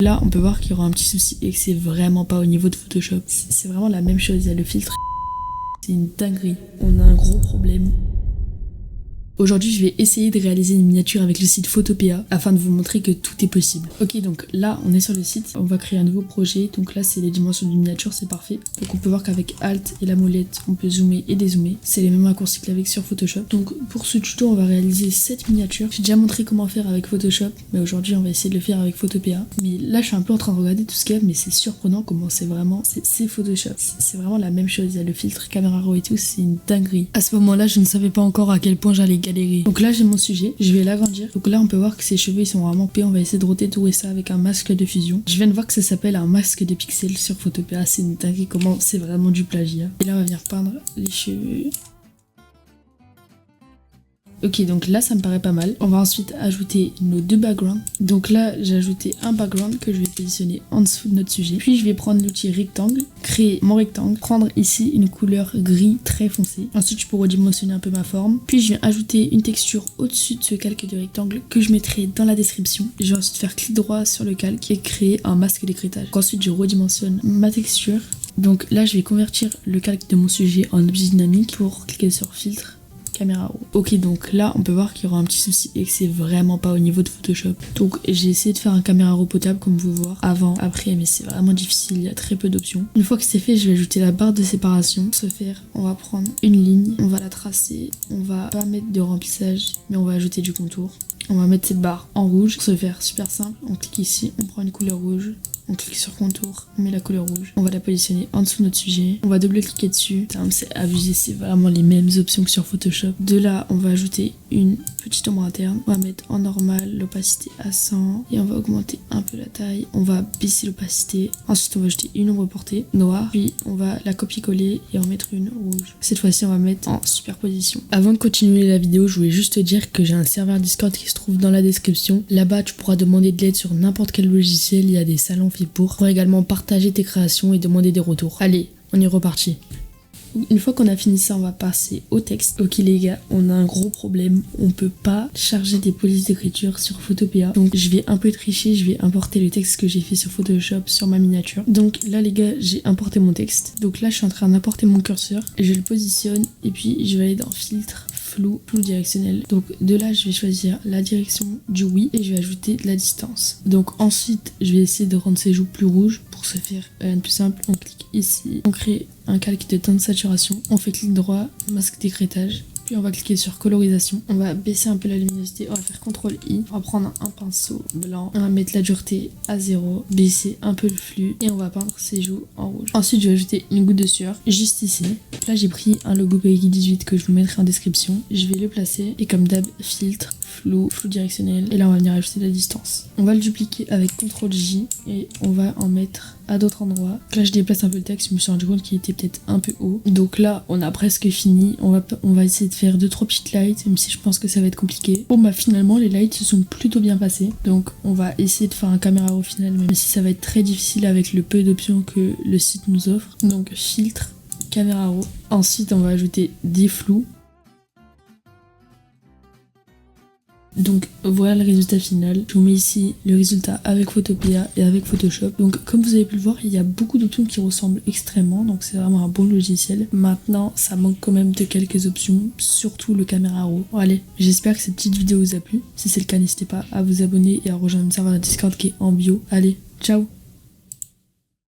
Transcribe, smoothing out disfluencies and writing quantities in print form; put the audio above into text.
Là, on peut voir qu'il y aura un petit souci et que c'est vraiment pas au niveau de Photoshop. C'est vraiment la même chose, il y a le filtre. C'est une dinguerie. On a un gros problème. Aujourd'hui, je vais essayer de réaliser une miniature avec le site Photopea afin de vous montrer que tout est possible. Ok, donc là, on est sur le site. On va créer un nouveau projet. Donc là, c'est les dimensions d'une miniature, c'est parfait. Donc on peut voir qu'avec Alt et la molette, on peut zoomer et dézoomer. C'est les mêmes raccourcis qu'avec sur Photoshop. Donc pour ce tuto, on va réaliser cette miniature. J'ai déjà montré comment faire avec Photoshop, mais aujourd'hui, on va essayer de le faire avec Photopea. Mais là, je suis un peu en train de regarder tout ce qu'il y a, mais c'est surprenant comment c'est vraiment... C'est Photoshop. C'est vraiment la même chose. Il y a le filtre caméra raw et tout, c'est une dinguerie. À ce moment-là, je ne savais pas encore à quel point j'allais galérer. Donc là j'ai mon sujet, je vais l'agrandir. Donc là on peut voir que ses cheveux ils sont vraiment épais. On va essayer de retourer ça avec un masque de fusion. Je viens de voir que ça s'appelle un masque de pixels sur Photopea. C'est une dinguerie comment c'est vraiment du plagiat. Et là on va venir peindre les cheveux. Ok, donc là ça me paraît pas mal. On va ensuite ajouter nos deux backgrounds. Donc là j'ai ajouté un background que je vais positionner en dessous de notre sujet. Puis je vais prendre l'outil rectangle, créer mon rectangle, prendre ici une couleur gris très foncé. Ensuite je peux redimensionner un peu ma forme. Puis je viens ajouter une texture au-dessus de ce calque de rectangle que je mettrai dans la description. Je vais ensuite faire clic droit sur le calque et créer un masque d'écrêtage. Ensuite je redimensionne ma texture. Donc là je vais convertir le calque de mon sujet en objet dynamique pour cliquer sur filtre. Caméra raw. Ok, donc là on peut voir qu'il y aura un petit souci et que c'est vraiment pas au niveau de Photoshop. Donc j'ai essayé de faire un caméra raw potable comme vous voir avant, après, mais c'est vraiment difficile, il y a très peu d'options. Une fois que c'est fait, je vais ajouter la barre de séparation. Pour ce faire, on va prendre une ligne, on va la tracer, on va pas mettre de remplissage, mais on va ajouter du contour. On va mettre cette barre en rouge. Pour ce faire, super simple, on clique ici, on prend une couleur rouge. On clique sur contour, on met la couleur rouge. On va la positionner en dessous de notre sujet. On va double-cliquer dessus. C'est abusé, c'est vraiment les mêmes options que sur Photoshop. De là, on va ajouter une petite ombre interne. On va mettre en normal l'opacité à 100 et on va augmenter un peu la taille. On va baisser l'opacité. Ensuite, on va ajouter une ombre portée noire. Puis, on va la copier-coller et en mettre une rouge. Cette fois-ci, on va mettre en superposition. Avant de continuer la vidéo, je voulais juste te dire que j'ai un serveur Discord qui se trouve dans la description. Là-bas, tu pourras demander de l'aide sur n'importe quel logiciel. Il y a des salons pour également partager tes créations et demander des retours. Allez, on est reparti. Une fois qu'on a fini ça, on va passer au texte. Ok les gars, on a un gros problème. On peut pas charger des polices d'écriture sur Photopea. Donc je vais un peu tricher, je vais importer le texte que j'ai fait sur Photoshop sur ma miniature. Donc là les gars, j'ai importé mon texte. Donc là je suis en train d'importer mon curseur. Je le positionne et puis je vais aller dans filtre, flou directionnel. Donc de là je vais choisir la direction du oui et je vais ajouter de la distance. Donc ensuite je vais essayer de rendre ses joues plus rouges. Pour ce faire, rien de plus simple, on clique ici, on crée un calque de teinte de saturation, on fait clic droit, masque d'écrêtage, puis on va cliquer sur colorisation, on va baisser un peu la luminosité, on va faire CTRL I, on va prendre un pinceau blanc, on va mettre la dureté à 0, baisser un peu le flux et on va peindre ses joues en rouge. Ensuite je vais ajouter une goutte de sueur juste ici. Là j'ai pris un logo Peggy 18 que je vous mettrai en description, je vais le placer et comme d'hab filtre, flou directionnel et là on va venir ajouter la distance. On va le dupliquer avec CTRL J et on va en mettre à d'autres endroits. Là je déplace un peu le texte, je me suis rendu compte qu'il était peut-être un peu haut. Donc là on a presque fini, on va essayer de faire 2-3 petites lights, même si je pense que ça va être compliqué. Bon bah finalement les lights se sont plutôt bien passés, donc on va essayer de faire un caméra raw final, même si ça va être très difficile avec le peu d'options que le site nous offre. Donc filtre, caméra raw, ensuite on va ajouter des flous. Donc voilà le résultat final. Je vous mets ici le résultat avec Photopea et avec Photoshop. Donc comme vous avez pu le voir, il y a beaucoup d'options qui ressemblent extrêmement. Donc c'est vraiment un bon logiciel. Maintenant ça manque quand même de quelques options, surtout le caméra raw. Bon, allez, j'espère que cette petite vidéo vous a plu. Si c'est le cas, n'hésitez pas à vous abonner et à rejoindre le serveur Discord qui est en bio. Allez, ciao!